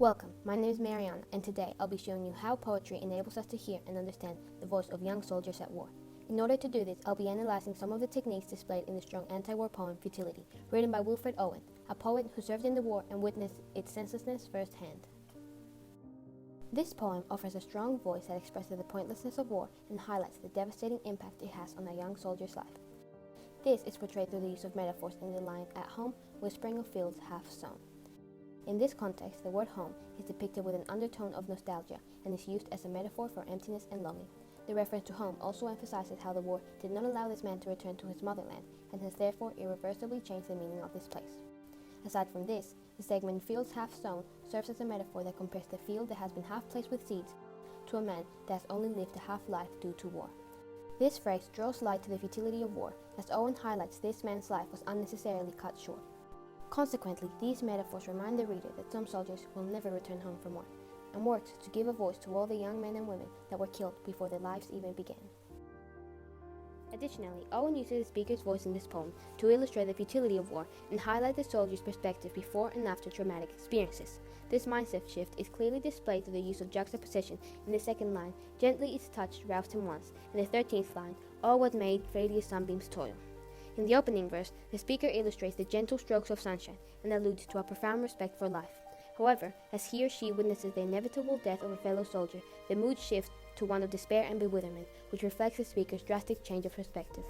Welcome, my name is Mariana, and today I'll be showing you how poetry enables us to hear and understand the voice of young soldiers at war. In order to do this, I'll be analyzing some of the techniques displayed in the strong anti-war poem Futility, written by Wilfred Owen, a poet who served in the war and witnessed its senselessness firsthand. This poem offers a strong voice that expresses the pointlessness of war and highlights the devastating impact it has on a young soldier's life. This is portrayed through the use of metaphors in the line, "At home, whispering of fields half sown." In this context, the word home is depicted with an undertone of nostalgia and is used as a metaphor for emptiness and longing. The reference to home also emphasizes how the war did not allow this man to return to his motherland and has therefore irreversibly changed the meaning of this place. Aside from this, the segment "fields half sown" serves as a metaphor that compares the field that has been half placed with seeds to a man that has only lived a half life due to war. This phrase draws light to the futility of war, as Owen highlights this man's life was unnecessarily cut short. Consequently, these metaphors remind the reader that some soldiers will never return home from war, and works to give a voice to all the young men and women that were killed before their lives even began. Additionally, Owen uses the speaker's voice in this poem to illustrate the futility of war and highlight the soldier's perspective before and after traumatic experiences. This mindset shift is clearly displayed through the use of juxtaposition in the second line, "Gently its touch roused him once," and the 13th line, "All what made radius sunbeams toil." In the opening verse, the speaker illustrates the gentle strokes of sunshine and alludes to a profound respect for life. However, as he or she witnesses the inevitable death of a fellow soldier, the mood shifts to one of despair and bewilderment, which reflects the speaker's drastic change of perspective.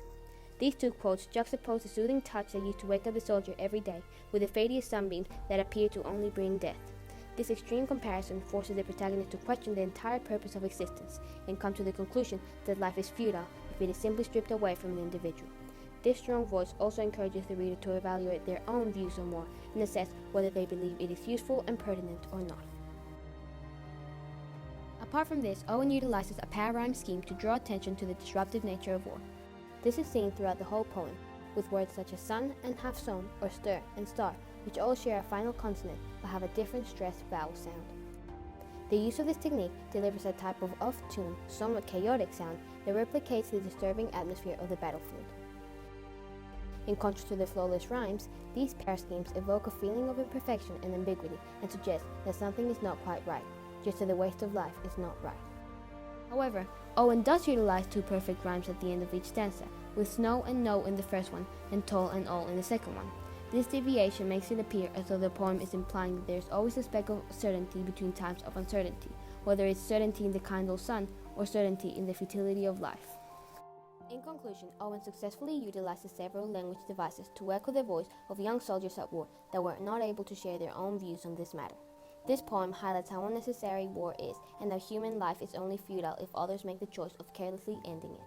These two quotes juxtapose the soothing touch that used to wake up the soldier every day with the faded sunbeams that appear to only bring death. This extreme comparison forces the protagonist to question the entire purpose of existence and come to the conclusion that life is futile if it is simply stripped away from the individual. This strong voice also encourages the reader to evaluate their own views on war and assess whether they believe it is useful and pertinent or not. Apart from this, Owen utilizes a pair-rhyme scheme to draw attention to the disruptive nature of war. This is seen throughout the whole poem, with words such as sun and half sown, or stir and star, which all share a final consonant but have a different stressed vowel sound. The use of this technique delivers a type of off-tune, somewhat chaotic sound that replicates the disturbing atmosphere of the battlefield. In contrast to the flawless rhymes, these pair schemes evoke a feeling of imperfection and ambiguity and suggest that something is not quite right, just as the waste of life is not right. However, Owen does utilize two perfect rhymes at the end of each stanza, with snow and no in the first one and tall and all in the second one. This deviation makes it appear as though the poem is implying that there is always a speck of certainty between times of uncertainty, whether it's certainty in the kind old sun or certainty in the futility of life. In conclusion, Owen successfully utilizes several language devices to echo the voice of young soldiers at war that were not able to share their own views on this matter. This poem highlights how unnecessary war is and that human life is only futile if others make the choice of carelessly ending it.